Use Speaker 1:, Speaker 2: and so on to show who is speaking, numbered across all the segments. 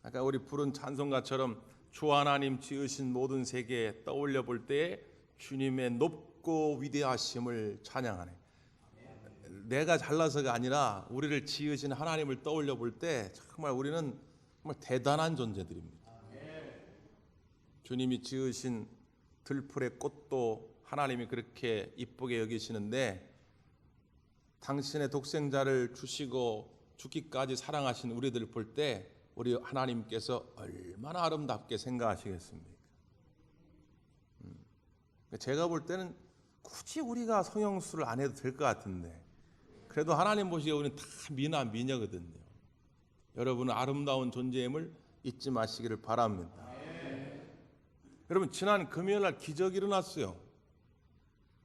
Speaker 1: 아까 우리 부른 찬송가처럼 주 하나님 지으신 모든 세계 떠올려 볼 때 주님의 높고 위대하심을 찬양하네. 내가 잘나서가 아니라 우리를 지으신 하나님을 떠올려 볼 때 정말 우리는 정말 대단한 존재들입니다. 주님이 지으신 들풀의 꽃도 하나님이 그렇게 이쁘게 여기시는데 당신의 독생자를 주시고 죽기까지 사랑하신 우리들 볼 때 우리 하나님께서 얼마나 아름답게 생각하시겠습니까? 제가 볼 때는 굳이 우리가 성형수를 안 해도 될 것 같은데 그래도 하나님 보시기에 우리는 다 미나 미녀거든요. 여러분은 아름다운 존재임을 잊지 마시기를 바랍니다. 여러분 지난 금요일날 기적이 일어났어요.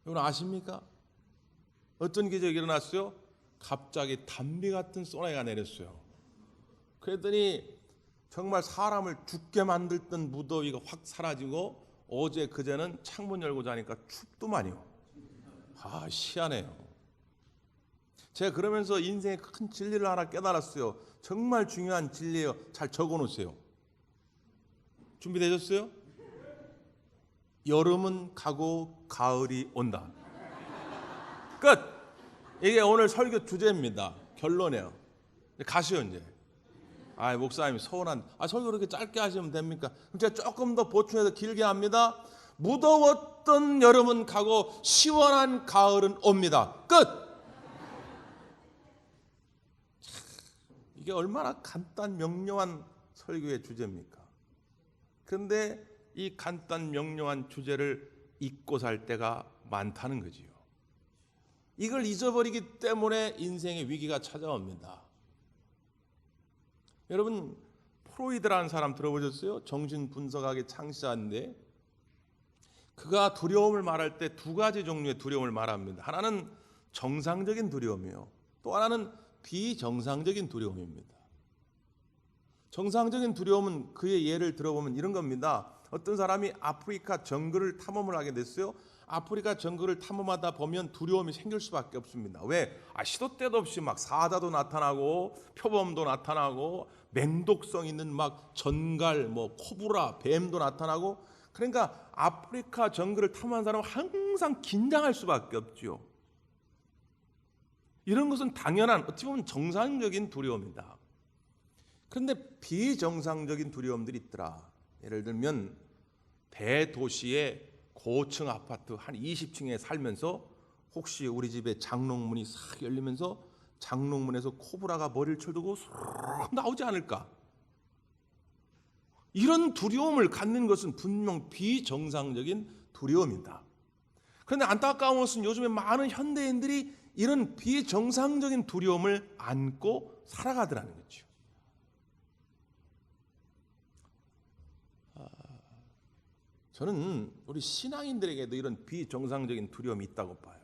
Speaker 1: 여러분 아십니까? 어떤 기적이 일어났어요? 갑자기 단비 같은 소나기가 내렸어요. 그랬더니 정말 사람을 죽게 만들던 무더위가 확 사라지고 어제 그제는 창문 열고 자니까 춥더만요. 희한해요. 제가 그러면서 인생의 큰 진리를 하나 깨달았어요. 정말 중요한 진리예요. 잘 적어놓으세요. 준비되셨어요? 여름은 가고 가을이 온다. 끝. 이게 오늘 설교 주제입니다. 결론이에요. 가시오 이제. 목사님 서운한. 설교 그렇게 짧게 하시면 됩니까? 그럼 제가 조금 더 보충해서 길게 합니다. 무더웠던 여름은 가고 시원한 가을은 옵니다. 끝. 이게 얼마나 간단 명료한 설교의 주제입니까? 그런데 이 간단 명료한 주제를 잊고 살 때가 많다는 거지요. 이걸 잊어버리기 때문에 인생의 위기가 찾아옵니다. 여러분 프로이드라는 사람 들어보셨어요? 정신분석학의 창시자인데 그가 두려움을 말할 때 두 가지 종류의 두려움을 말합니다. 하나는 정상적인 두려움이요. 또 하나는 비정상적인 두려움입니다. 정상적인 두려움은 그의 예를 들어보면 이런 겁니다. 어떤 사람이 아프리카 정글을 탐험을 하게 됐어요. 아프리카 정글을 탐험하다 보면 두려움이 생길 수밖에 없습니다. 왜? 시도 때도 없이 막 사자도 나타나고 표범도 나타나고 맹독성 있는 막 전갈, 코브라, 뱀도 나타나고 그러니까 아프리카 정글을 탐험한 사람은 항상 긴장할 수밖에 없죠. 이런 것은 당연한 어찌 보면 정상적인 두려움이다. 그런데 비정상적인 두려움들이 있더라. 예를 들면 대도시의 고층 아파트 한 20층에 살면서 혹시 우리 집에 장롱문이 싹 열리면서 장롱문에서 코브라가 머리를 쳐들고 쏙 나오지 않을까? 이런 두려움을 갖는 것은 분명 비정상적인 두려움이다. 그런데 안타까운 것은 요즘에 많은 현대인들이 이런 비정상적인 두려움을 안고 살아가더라는 거죠. 저는 우리 신앙인들에게도 이런 비정상적인 두려움이 있다고 봐요.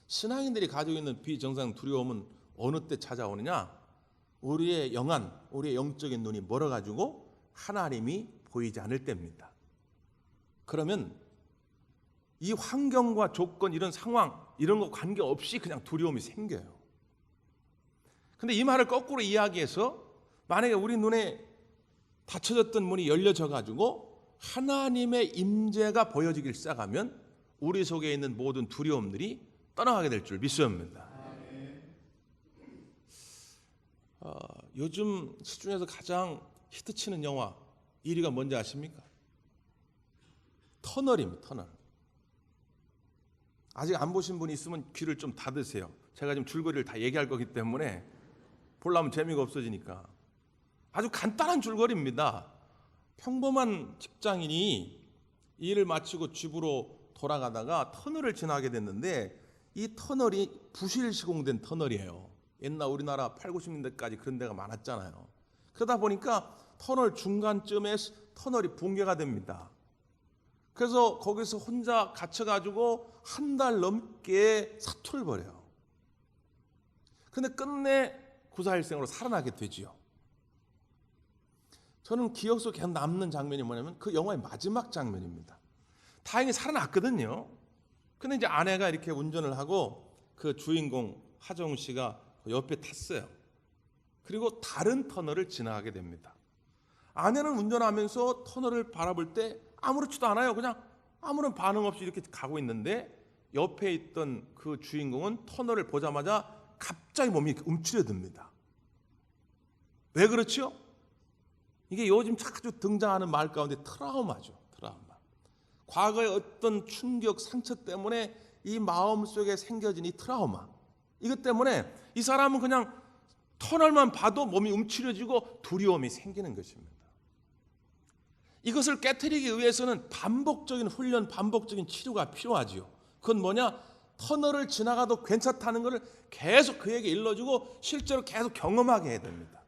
Speaker 1: 신앙인들이 가지고 있는 비정상 두려움은 어느 때 찾아오느냐? 우리의 영안, 우리의 영적인 눈이 멀어가지고 하나님이 보이지 않을 때입니다. 그러면 이 환경과 조건, 이런 상황, 이런 거 관계없이 그냥 두려움이 생겨요. 근데 이 말을 거꾸로 이야기해서 만약에 우리 눈에 닫혀졌던 문이 열려져 가지고 하나님의 임재가 보여지기 시작하면 우리 속에 있는 모든 두려움들이 떠나가게 될 줄 믿습니다. 요즘 시중에서 가장 히트치는 영화 1위가 뭔지 아십니까? 터널입니다. 터널. 아직 안 보신 분이 있으면 귀를 좀 닫으세요. 제가 지금 줄거리를 다 얘기할 거기 때문에 보려면 재미가 없어지니까. 아주 간단한 줄거리입니다. 평범한 직장인이 일을 마치고 집으로 돌아가다가 터널을 지나게 됐는데 이 터널이 부실 시공된 터널이에요. 옛날 우리나라 8, 90년대까지 그런 데가 많았잖아요. 그러다 보니까 터널 중간쯤에 터널이 붕괴가 됩니다. 그래서 거기서 혼자 갇혀가지고 한 달 넘게 사투를 벌여요. 근데 끝내 구사일생으로 살아나게 되지요. 저는 기억 속에 계속 남는 장면이 뭐냐면 그 영화의 마지막 장면입니다. 다행히 살아났거든요. 근데 이제 아내가 이렇게 운전을 하고 그 주인공 하정우 씨가 옆에 탔어요. 그리고 다른 터널을 지나가게 됩니다. 아내는 운전하면서 터널을 바라볼 때 아무렇지도 않아요. 그냥 아무런 반응 없이 이렇게 가고 있는데 옆에 있던 그 주인공은 터널을 보자마자 갑자기 몸이 움츠려듭니다. 왜 그렇죠? 이게 요즘 자주 등장하는 말 가운데 트라우마죠. 트라우마. 과거의 어떤 충격, 상처 때문에 이 마음속에 생겨진 이 트라우마. 이것 때문에 이 사람은 그냥 터널만 봐도 몸이 움츠려지고 두려움이 생기는 것입니다. 이것을 깨트리기 위해서는 반복적인 훈련, 반복적인 치료가 필요하지요. 그건 뭐냐? 터널을 지나가도 괜찮다는 것을 계속 그에게 일러주고 실제로 계속 경험하게 해야 됩니다.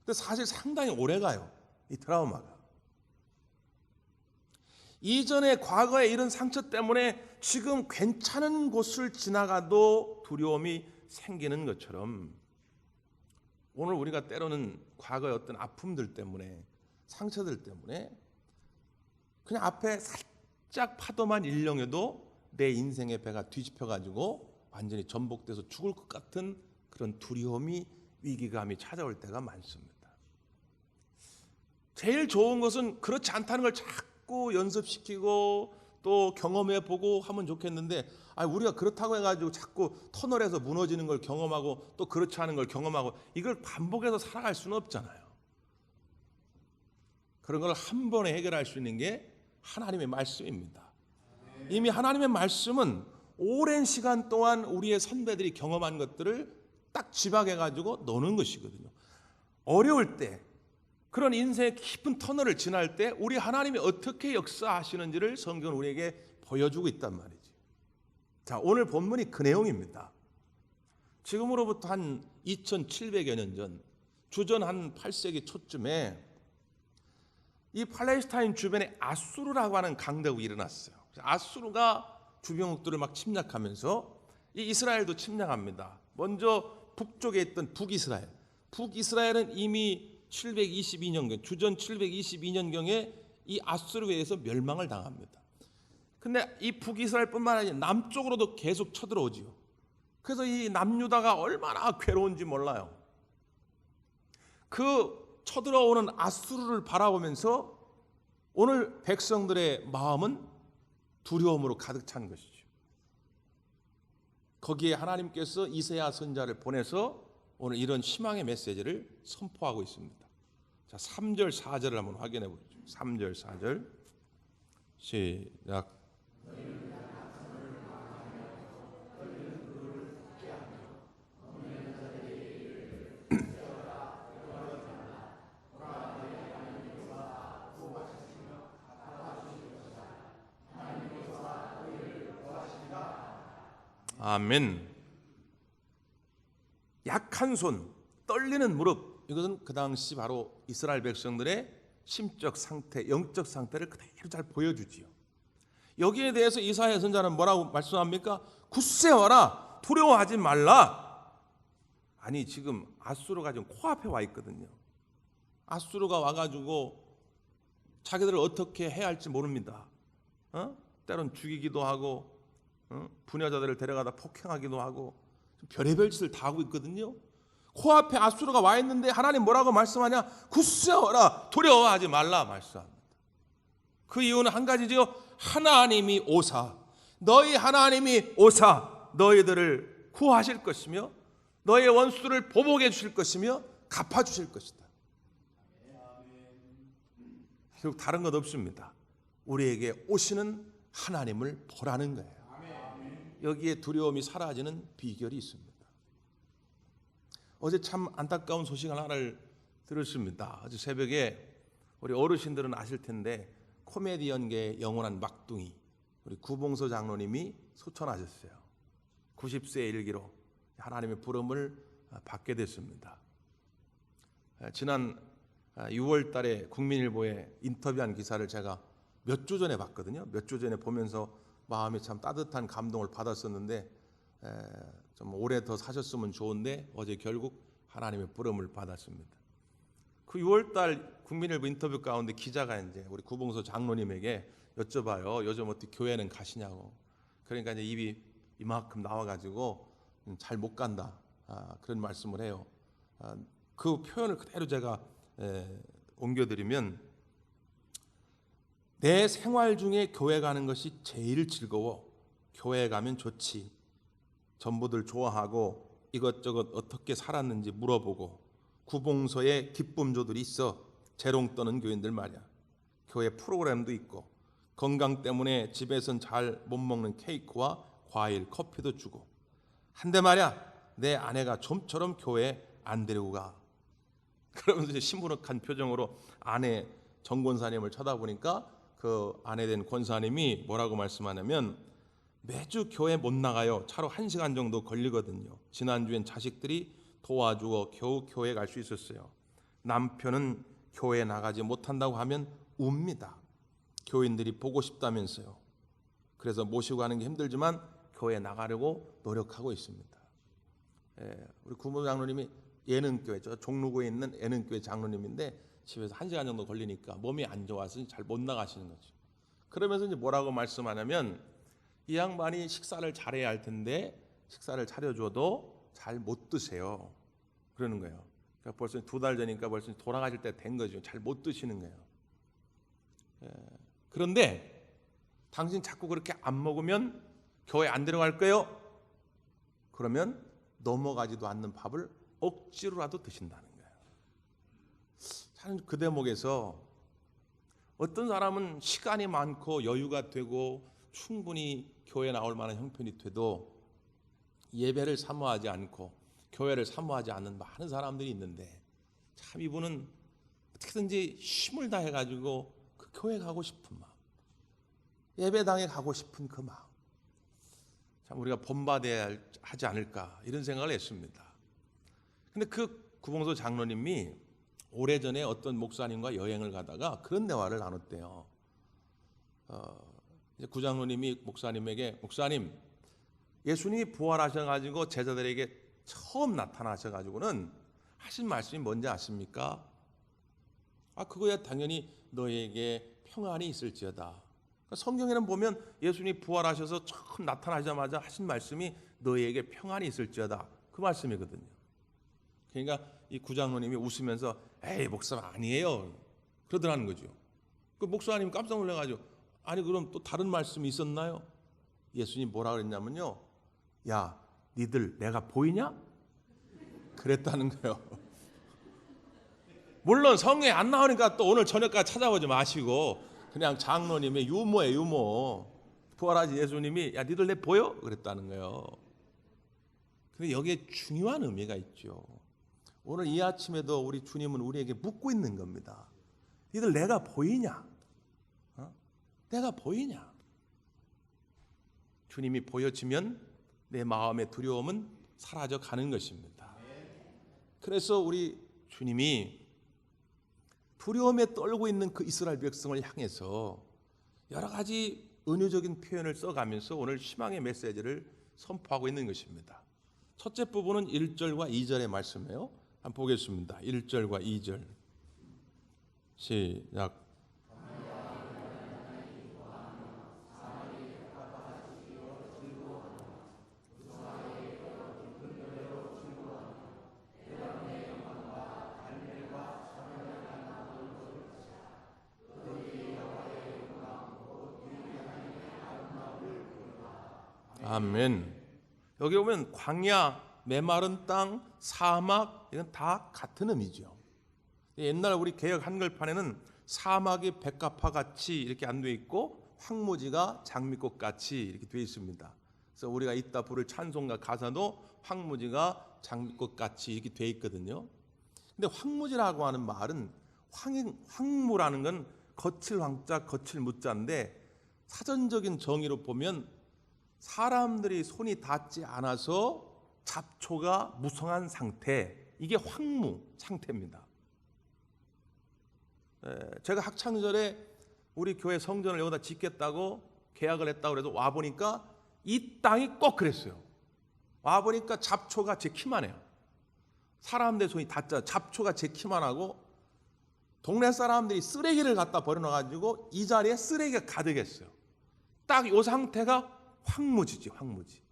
Speaker 1: 근데 사실 상당히 오래가요, 이 트라우마가. 이전에 과거에 이런 상처 때문에 지금 괜찮은 곳을 지나가도 두려움이 생기는 것처럼 오늘 우리가 때로는 과거의 어떤 아픔들 때문에, 상처들 때문에 그냥 앞에 살짝 파도만 일렁여도 내 인생의 배가 뒤집혀가지고 완전히 전복돼서 죽을 것 같은 그런 두려움이, 위기감이 찾아올 때가 많습니다. 제일 좋은 것은 그렇지 않다는 걸 자꾸 연습시키고 또 경험해보고 하면 좋겠는데, 우리가 그렇다고 해가지고 자꾸 터널에서 무너지는 걸 경험하고 또 그렇지 않은 걸 경험하고 이걸 반복해서 살아갈 수는 없잖아요. 그런 걸 한 번에 해결할 수 있는 게 하나님의 말씀입니다. 이미 하나님의 말씀은 오랜 시간 동안 우리의 선배들이 경험한 것들을 딱 집약해가지고 노는 것이거든요. 어려울 때, 그런 인생의 깊은 터널을 지날 때 우리 하나님이 어떻게 역사하시는지를 성경은 우리에게 보여주고 있단 말이지. 자, 오늘 본문이 그 내용입니다. 지금으로부터 한 2700여 년 전, 주전 한 8세기 초쯤에 이 팔레스타인 주변에 아수르라고 하는 강대국이 일어났어요. 아수르가 주변국들을 막 침략하면서 이 이스라엘도 침략합니다. 먼저 북쪽에 있던 북이스라엘. 북이스라엘은 이미 722년경, 주전 722년경에 이 아수르에 의해서 멸망을 당합니다. 근데 이 북이스라엘뿐만 아니라 남쪽으로도 계속 쳐들어오지요. 그래서 이 남유다가 얼마나 괴로운지 몰라요. 그 쳐들어오는 아수르를 바라보면서 오늘 백성들의 마음은 두려움으로 가득 찬 것이죠. 거기에 하나님께서 이사야 선지자를 보내서 오늘 이런 희망의 메시지를 선포하고 있습니다. 자, 3절 4절을 한번 확인해 보죠. 3절 4절 시작. 아멘. 약한 손, 떨리는 무릎, 이것은 그 당시 바로 이스라엘 백성들의 심적 상태, 영적 상태를 그대로 잘 보여주지요. 여기에 대해서 이사야 선지자는 뭐라고 말씀합니까? 굳세어라, 두려워하지 말라. 아니, 지금 아수르가 지금 코앞에 와 있거든요. 아수르가 와가지고 자기들을 어떻게 해야 할지 모릅니다. 때론 죽이기도 하고, 부녀자들을 데려가다 폭행하기도 하고, 별의별 짓을 다 하고 있거든요. 코앞에 아수르가 와 있는데 하나님 뭐라고 말씀하냐? 굳세어라, 두려워하지 말라 말씀합니다. 그 이유는 한 가지죠. 하나님이 오사, 너희 하나님이 오사 너희들을 구하실 것이며 너희의 원수를 보복해 주실 것이며 갚아주실 것이다. 결국 다른 것 없습니다. 우리에게 오시는 하나님을 보라는 거예요. 여기에 두려움이 사라지는 비결이 있습니다. 어제 참 안타까운 소식 하나를 들었습니다. 어제 새벽에 우리 어르신들은 아실 텐데 코미디언계의 영원한 막둥이 우리 구봉서 장로님이 소천하셨어요. 90세의 일기로 하나님의 부름을 받게 됐습니다. 지난 6월 달에 국민일보에 인터뷰한 기사를 제가 몇 주 전에 봤거든요. 몇 주 전에 보면서 마음이 참 따뜻한 감동을 받았었는데 좀 오래 더 사셨으면 좋은데 어제 결국 하나님의 부름을 받았습니다. 그 6월 달 국민일보 인터뷰 가운데 기자가 이제 우리 구봉서 장로님에게 여쭤봐요. 요즘 어떻게 교회는 가시냐고. 그러니까 이제 입이 이만큼 나와가지고 잘 못 간다. 그런 말씀을 해요. 그 표현을 그대로 제가 옮겨드리면, 내 생활 중에 교회 가는 것이 제일 즐거워. 교회 가면 좋지. 전부들 좋아하고 이것저것 어떻게 살았는지 물어보고 구봉서에 기쁨조들이 있어. 재롱 떠는 교인들 말이야. 교회 프로그램도 있고 건강 때문에 집에선 잘 못 먹는 케이크와 과일, 커피도 주고. 한데 말이야, 내 아내가 좀처럼 교회 안 데리고 가. 그러면서 이제 시무룩한 표정으로 아내 정 권사님을 쳐다보니까 그 아내 된 권사님이 뭐라고 말씀하냐면, 매주 교회 못 나가요. 차로 1시간 정도 걸리거든요. 지난주엔 자식들이 도와주어 겨우 교회 갈 수 있었어요. 남편은 교회 나가지 못한다고 하면 웁니다. 교인들이 보고 싶다면서요. 그래서 모시고 가는 게 힘들지만 교회 나가려고 노력하고 있습니다. 우리 구모 장로님이 예능교회, 저 종로구에 있는 예능교회 장로님인데 집에서 1시간 정도 걸리니까 몸이 안 좋아서 잘 못 나가시는 거죠. 그러면서 이제 뭐라고 말씀하냐면, 이 양반이 식사를 잘해야 할 텐데 식사를 차려줘도 잘 못 드세요. 그러는 거예요. 그러니까 벌써 2달 전이니까 벌써 돌아가실 때 된 거죠. 잘 못 드시는 거예요. 그런데 당신 자꾸 그렇게 안 먹으면 교회 안 데려갈 거예요. 그러면 넘어가지도 않는 밥을 억지로라도 드신다는 거예요. 저는 그 대목에서 어떤 사람은 시간이 많고 여유가 되고 충분히 교회 나올 만한 형편이 돼도 예배를 사모하지 않고 교회를 사모하지 않는 많은 사람들이 있는데, 참 이분은 어떻게든지 힘을 다해 가지고 그 교회 가고 싶은 마음, 예배당에 가고 싶은 그 마음, 참 우리가 본받아야 하지 않을까 이런 생각을 했습니다. 근데 그 구봉서 장로님이 오래전에 어떤 목사님과 여행을 가다가 그런 대화를 나눴대요. 이제 구장로님이 목사님에게, 목사님, 예수님이 부활하셔가지고 제자들에게 처음 나타나셔가지고는 하신 말씀이 뭔지 아십니까? 그거야 당연히 너에게 평안이 있을지어다. 그러니까 성경에는 보면 예수님이 부활하셔서 처음 나타나자마자 하신 말씀이 너에게 평안이 있을지어다, 그 말씀이거든요. 그러니까 이 구장로님이 웃으면서 에이 목사 아니에요 그러더라는 거죠. 그 목사님 깜짝 놀라가지고, 아니 그럼 또 다른 말씀이 있었나요? 예수님 뭐라 그랬냐면요, 야 니들 내가 보이냐? 그랬다는 거예요. 물론 성경에 안 나오니까 또 오늘 저녁까지 찾아보지 마시고 그냥 장로님의 유머예요, 유머. 부활하신 예수님이 야 니들 내 보여? 그랬다는 거예요. 근데 여기에 중요한 의미가 있죠. 오늘 이 아침에도 우리 주님은 우리에게 묻고 있는 겁니다. 니들 내가 보이냐? 내가 보이냐? 주님이 보여지면 내 마음의 두려움은 사라져 가는 것입니다. 그래서 우리 주님이 두려움에 떨고 있는 그 이스라엘 백성을 향해서 여러 가지 은유적인 표현을 써가면서 오늘 희망의 메시지를 선포하고 있는 것입니다. 첫째 부분은 1절과 2절의 말씀이에요. 한번 보겠습니다. 1절과 2절 시작. 아멘. 여기 보면 광야, 메마른 땅, 사막, 이건 다 같은 의미죠. 옛날 우리 개역 한글판에는 사막이 백합화 같이 이렇게 안 돼 있고 황무지가 장미꽃 같이 이렇게 돼 있습니다. 그래서 우리가 이따 부를 찬송가 가사도 황무지가 장미꽃 같이 이렇게 돼 있거든요. 근데 황무지라고 하는 말은 황무라는 건 거칠 황자, 거칠 무자인데, 사전적인 정의로 보면 사람들이 손이 닿지 않아서 잡초가 무성한 상태, 이게 황무 상태입니다. 제가 학창시절에 우리 교회 성전을 여기다 짓겠다고 계약을 했다고 해서 와보니까 이 땅이 꼭 그랬어요. 와보니까 잡초가 제 키만 해요. 사람들 손이 닿자 잡초가 제 키만 하고, 동네 사람들이 쓰레기를 갖다 버려놔가지고 이 자리에 쓰레기가 가득했어요. 딱 이 상태가 황무지지, 황무지.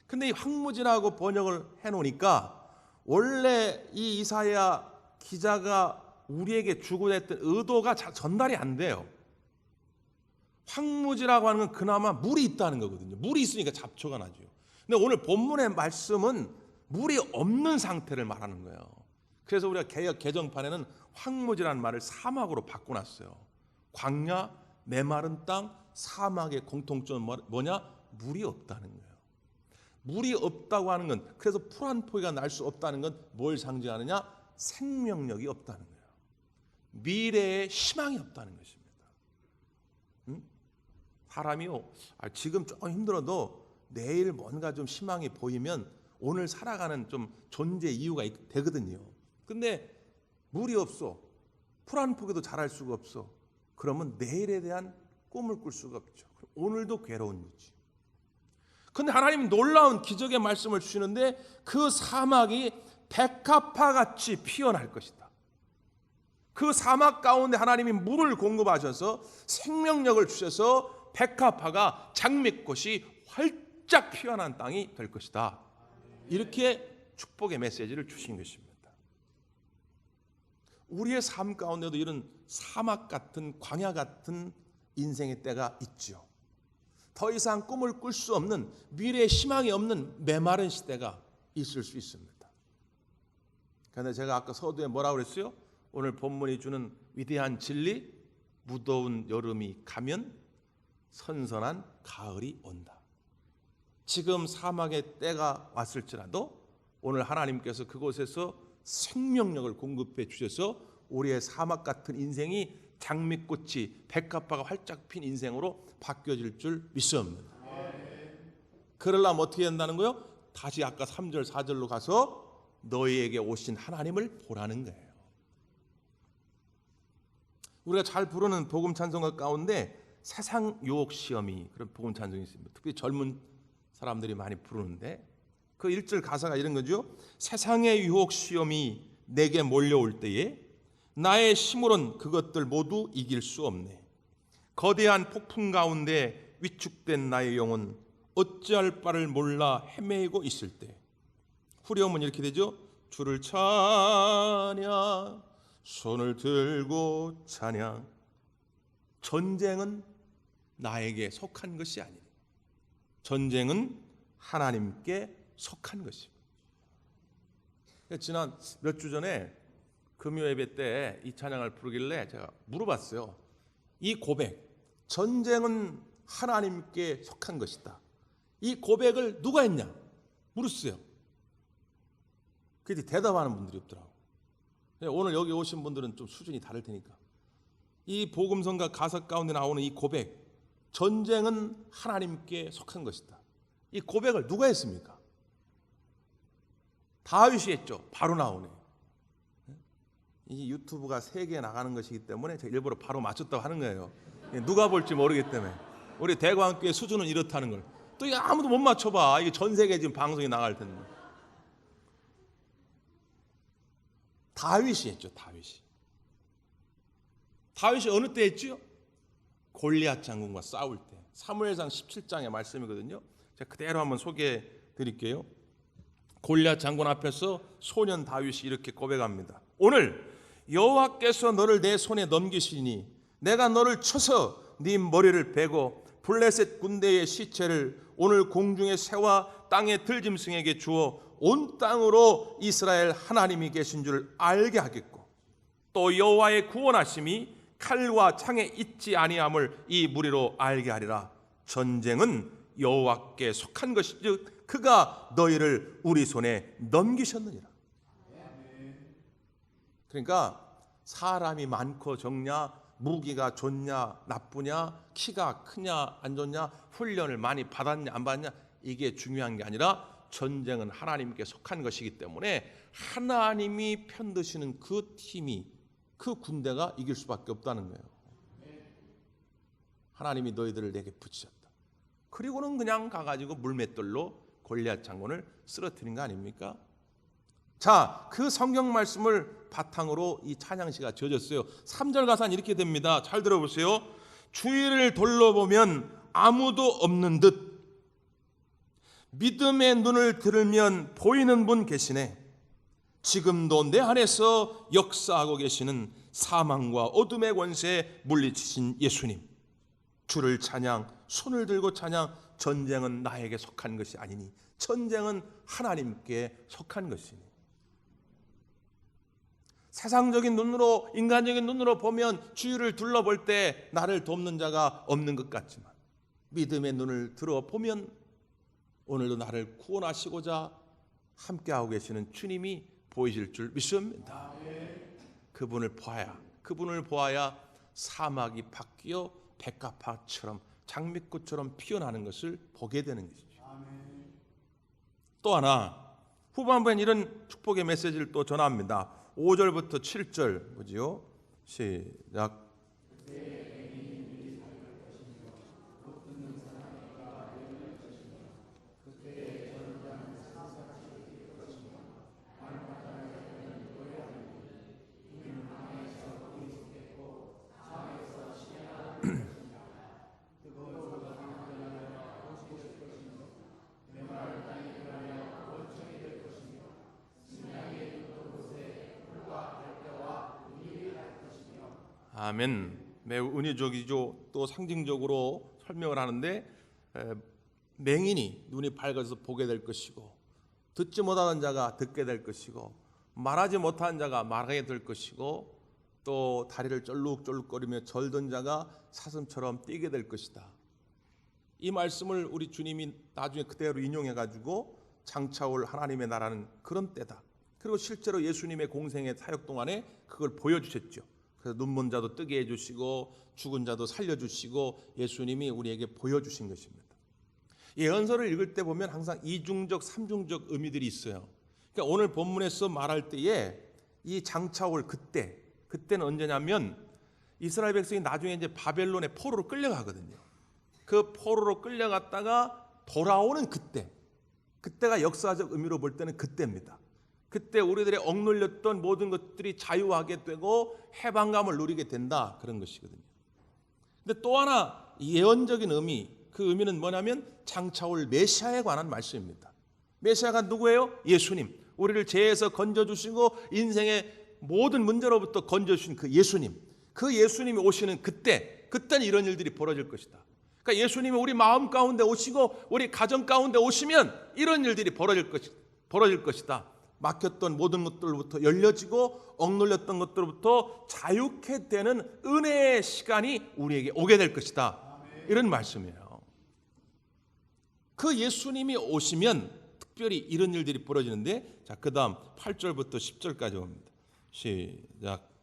Speaker 1: 근데 이 황무지라고 번역을 해놓으니까 원래 이 이사야 기자가 우리에게 주고자 했던 의도가 전달이 안 돼요. 황무지라고 하는 건 그나마 물이 있다는 거거든요. 물이 있으니까 잡초가 나죠. 근데 오늘 본문의 말씀은 물이 없는 상태를 말하는 거예요. 그래서 우리가 개역 개정판에는 황무지라는 말을 사막으로 바꿔놨어요. 광야, 메마른 땅, 사막의 공통점은 뭐냐? 물이 없다는 거예요. 물이 없다고 하는 건, 그래서 풀 한 포기가 날 수 없다는 건 뭘 상징하느냐? 생명력이 없다는 거예요. 미래에 희망이 없다는 것입니다. 사람이요, 지금 조금 힘들어도 내일 뭔가 좀 희망이 보이면 오늘 살아가는 좀 존재 이유가 되거든요. 근데 물이 없어, 풀 한 포기도 자랄 수가 없어. 그러면 내일에 대한 꿈을 꿀 수가 없죠. 오늘도 괴로운 거지. 근데 하나님은 놀라운 기적의 말씀을 주시는데 그 사막이 백합화같이 피어날 것이다. 그 사막 가운데 하나님이 물을 공급하셔서 생명력을 주셔서 백합화가 장미꽃이 활짝 피어난 땅이 될 것이다. 이렇게 축복의 메시지를 주신 것입니다. 우리의 삶 가운데도 이런 사막 같은, 광야 같은 인생의 때가 있죠. 더 이상 꿈을 꿀 수 없는, 미래에 희망이 없는 메마른 시대가 있을 수 있습니다. 그런데 제가 아까 서두에 뭐라고 그랬어요? 오늘 본문이 주는 위대한 진리, 무더운 여름이 가면 선선한 가을이 온다. 지금 사막의 때가 왔을지라도 오늘 하나님께서 그곳에서 생명력을 공급해 주셔서 우리의 사막 같은 인생이 장미꽃이 백합화가 활짝 핀 인생으로 바뀌어질 줄 믿습니다. 그러려면 어떻게 된다는 거예요? 다시 아까 3절 4절로 가서 너희에게 오신 하나님을 보라는 거예요. 우리가 잘 부르는 복음 찬송가 가운데 세상 유혹 시험이, 그런 복음 찬송이 있습니다. 특히 젊은 사람들이 많이 부르는데 그 1절 가사가 이런 거죠. 세상의 유혹 시험이 내게 몰려올 때에 나의 힘으론 그것들 모두 이길 수 없네. 거대한 폭풍 가운데 위축된 나의 영혼 어찌할 바를 몰라 헤매이고 있을 때, 후렴은 이렇게 되죠. 주를 찬양, 손을 들고 찬양. 전쟁은 나에게 속한 것이 아니라 전쟁은 하나님께 속한 것입니다. 지난 몇 주 전에 금요 예배 때 이 찬양을 부르길래 제가 물어봤어요. 이 고백, 전쟁은 하나님께 속한 것이다, 이 고백을 누가 했냐 물었어요. 그런데 대답하는 분들이 없더라고요. 오늘 여기 오신 분들은 좀 수준이 다를 테니까 이 복음성가 가사 가운데 나오는 이 고백, 전쟁은 하나님께 속한 것이다, 이 고백을 누가 했습니까? 다윗이 했죠. 바로 나오네. 이 유튜브가 세계에 나가는 것이기 때문에 제가 일부러 바로 맞췄다고 하는 거예요. 누가 볼지 모르기 때문에. 우리 대광교회 수준은 이렇다는 걸. 또 이거 아무도 못 맞춰봐. 이게 전 세계 지금 방송이 나갈 텐데. 다윗이 했죠. 다윗이 어느 때 했죠? 골리앗 장군과 싸울 때. 사무엘상 17장의 말씀이거든요. 제가 그대로 한번 소개해 드릴게요. 골리앗 장군 앞에서 소년 다윗이 이렇게 고백합니다. 오늘 여호와께서 너를 내 손에 넘기시니 내가 너를 쳐서 네 머리를 베고 블레셋 군대의 시체를 오늘 공중의 새와 땅의 들짐승에게 주어 온 땅으로 이스라엘 하나님이 계신 줄 알게 하겠고, 또 여호와의 구원하심이 칼과 창에 있지 아니함을 이 무리로 알게 하리라. 전쟁은 여호와께 속한 것이즉 그가 너희를 우리 손에 넘기셨느니라. 그러니까 사람이 많고 적냐, 무기가 좋냐 나쁘냐, 키가 크냐 안 좋냐, 훈련을 많이 받았냐 안 받았냐, 이게 중요한 게 아니라 전쟁은 하나님께 속한 것이기 때문에 하나님이 편드시는 그 팀이, 그 군대가 이길 수밖에 없다는 거예요. 하나님이 너희들을 내게 붙이셨다. 그리고는 그냥 가가지고 물맷돌로 골리앗 장군을 쓰러뜨린 거 아닙니까? 자, 그 성경 말씀을 바탕으로 이 찬양시가 지어졌어요. 3절 가사는 이렇게 됩니다. 잘 들어보세요. 주위를 둘러보면 아무도 없는 듯 믿음의 눈을 들으면 보이는 분 계시네. 지금도 내 안에서 역사하고 계시는 사망과 어둠의 권세에 물리치신 예수님, 주를 찬양, 손을 들고 찬양. 전쟁은 나에게 속한 것이 아니니 전쟁은 하나님께 속한 것이니. 세상적인 눈으로, 인간적인 눈으로 보면 주위를 둘러볼 때 나를 돕는 자가 없는 것 같지만 믿음의 눈을 들어보면 오늘도 나를 구원하시고자 함께하고 계시는 주님이 보이실 줄 믿습니다. 그분을 보아야 사막이 바뀌어 백합화처럼 장미꽃처럼 피어나는 것을 보게 되는 것이죠. 또 하나 후반부엔 이런 축복의 메시지를 또 전합니다. 5절부터 7절 보지요. 시작. 아멘. 매우 은혜적이죠. 또 상징적으로 설명을 하는데 맹인이 눈이 밝아서 보게 될 것이고 듣지 못하는 자가 듣게 될 것이고 말하지 못하는 자가 말하게 될 것이고 또 다리를 쩔룩쩔룩거리며 절던 자가 사슴처럼 뛰게 될 것이다. 이 말씀을 우리 주님이 나중에 그대로 인용해가지고 장차올 하나님의 나라는 그런 때다. 그리고 실제로 예수님의 공생의 사역 동안에 그걸 보여주셨죠. 그래서 눈먼 자도 뜨게 해주시고 죽은 자도 살려주시고 예수님이 우리에게 보여주신 것입니다. 예언서를 읽을 때 보면 항상 이중적, 삼중적 의미들이 있어요. 그러니까 오늘 본문에서 말할 때에 이 장차올 그때는 언제냐면 이스라엘 백성이 나중에 이제 바벨론의 포로로 끌려가거든요. 그 포로로 끌려갔다가 돌아오는 그때가 역사적 의미로 볼 때는 그때입니다. 그때 우리들의 억눌렸던 모든 것들이 자유하게 되고 해방감을 누리게 된다, 그런 것이거든요. 근데 또 하나 예언적인 의미, 그 의미는 뭐냐면 장차올 메시아에 관한 말씀입니다. 메시아가 누구예요? 예수님. 우리를 죄에서 건져주시고 인생의 모든 문제로부터 건져주신 그 예수님. 그 예수님이 오시는 그때는 이런 일들이 벌어질 것이다. 그러니까 예수님이 우리 마음 가운데 오시고 우리 가정 가운데 오시면 이런 일들이 벌어질 것이다. 막혔던 모든 것들로부터 열려지고 억눌렸던 것들로부터 자유케 되는 은혜의 시간이 우리에게 오게 될 것이다. 이런 말씀이에요. 그 예수님이 오시면 특별히 이런 일들이 벌어지는데, 자, 그 다음 8절부터 10절까지 옵니다. 시작.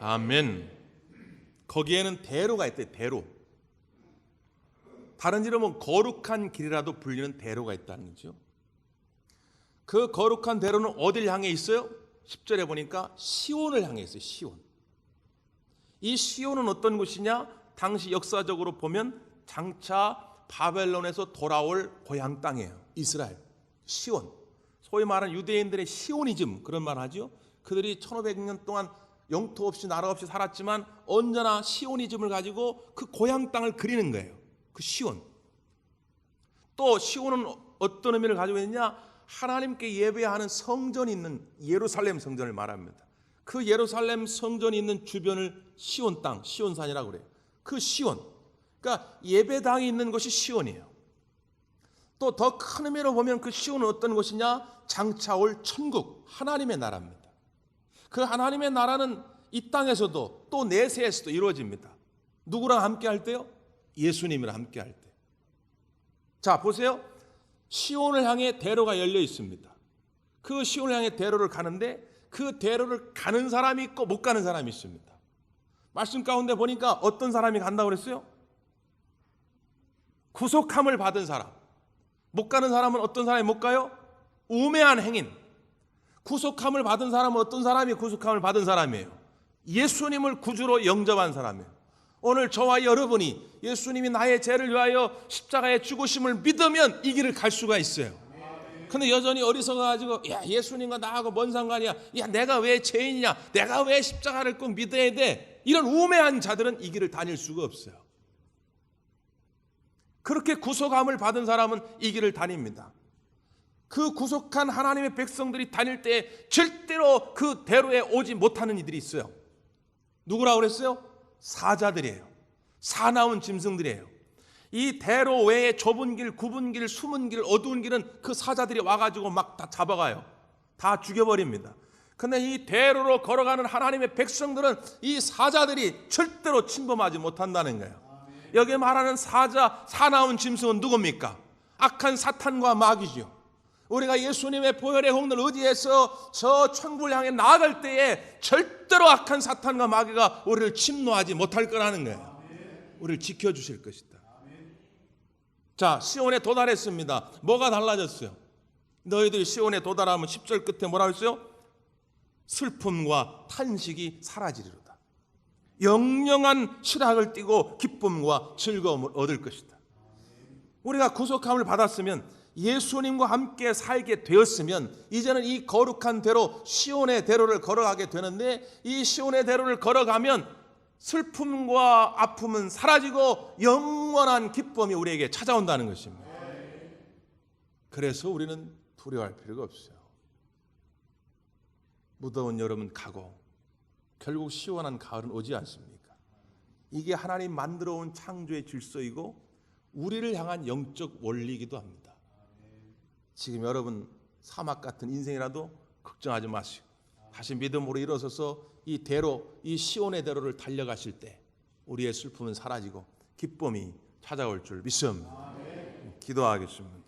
Speaker 1: 아멘. 거기에는 대로가 있대요. 대로. 다른 이름은 거룩한 길이라도 불리는 대로가 있다는 거죠. 그 거룩한 대로는 어딜 향해 있어요? 10절에 보니까 시온을 향해 있어요. 시온. 이 시온은 어떤 곳이냐? 당시 역사적으로 보면 장차 바벨론에서 돌아올 고향 땅이에요. 이스라엘. 시온. 소위 말하는 유대인들의 시오니즘, 그런 말 하죠. 그들이 1500년 동안 영토 없이 나라 없이 살았지만 언제나 시오니즘을 가지고 그 고향 땅을 그리는 거예요. 그 시온. 또 시온은 어떤 의미를 가지고 있느냐? 하나님께 예배하는 성전이 있는 예루살렘 성전을 말합니다. 그 예루살렘 성전이 있는 주변을 시온 땅, 시온산이라고 그래요. 그 시온. 그러니까 예배당이 있는 곳이 시온이에요. 또 더 큰 의미로 보면 그 시온은 어떤 곳이냐? 장차 올 천국, 하나님의 나라입니다. 그 하나님의 나라는 이 땅에서도 또 내세에서도 이루어집니다. 누구랑 함께 할 때요? 예수님이랑 함께 할 때. 자, 보세요. 시온을 향해 대로가 열려 있습니다. 그 시온을 향해 대로를 가는데 그 대로를 가는 사람이 있고 못 가는 사람이 있습니다. 말씀 가운데 보니까 어떤 사람이 간다고 그랬어요? 구속함을 받은 사람. 못 가는 사람은 어떤 사람이 못 가요? 우매한 행인. 구속함을 받은 사람은 어떤 사람이 구속함을 받은 사람이에요? 예수님을 구주로 영접한 사람이에요. 오늘 저와 여러분이 예수님이 나의 죄를 위하여 십자가에 죽으심을 믿으면 이 길을 갈 수가 있어요. 근데 여전히 어리석어가지고 야, 예수님과 나하고 뭔 상관이야? 야, 내가 왜 죄인이냐? 내가 왜 십자가를 꼭 믿어야 돼? 이런 우매한 자들은 이 길을 다닐 수가 없어요. 그렇게 구속함을 받은 사람은 이 길을 다닙니다. 그 구속한 하나님의 백성들이 다닐 때 절대로 그 대로에 오지 못하는 이들이 있어요. 누구라고 그랬어요? 사자들이에요. 사나운 짐승들이에요. 이 대로 외에 좁은 길, 굽은 길, 숨은 길, 어두운 길은 그 사자들이 와가지고 막 다 잡아가요. 다 죽여버립니다. 근데 이 대로로 걸어가는 하나님의 백성들은 이 사자들이 절대로 침범하지 못한다는 거예요. 여기 말하는 사자, 사나운 짐승은 누굽니까? 악한 사탄과 마귀죠. 우리가 예수님의 보혈의 공로를 의지해서 저 천국을 향해 나아갈 때에 절대로 악한 사탄과 마귀가 우리를 침노하지 못할 거라는 거예요. 우리를 지켜주실 것이다. 자, 시온에 도달했습니다. 뭐가 달라졌어요? 너희들이 시온에 도달하면 10절 끝에 뭐라고 했어요? 슬픔과 탄식이 사라지리로다. 영영한 실학을 띠고 기쁨과 즐거움을 얻을 것이다. 우리가 구속함을 받았으면, 예수님과 함께 살게 되었으면 이제는 이 거룩한 대로, 시온의 대로를 걸어가게 되는데, 이 시온의 대로를 걸어가면 슬픔과 아픔은 사라지고 영원한 기쁨이 우리에게 찾아온다는 것입니다. 그래서 우리는 두려워할 필요가 없어요. 무더운 여름은 가고 결국 시원한 가을은 오지 않습니까? 이게 하나님 만들어 온 창조의 질서이고 우리를 향한 영적 원리이기도 합니다. 지금 여러분 사막 같은 인생이라도 걱정하지 마시고 다시 믿음으로 일어서서 이 대로, 이 시온의 대로를 달려가실 때 우리의 슬픔은 사라지고 기쁨이 찾아올 줄 믿습니다. 기도하겠습니다.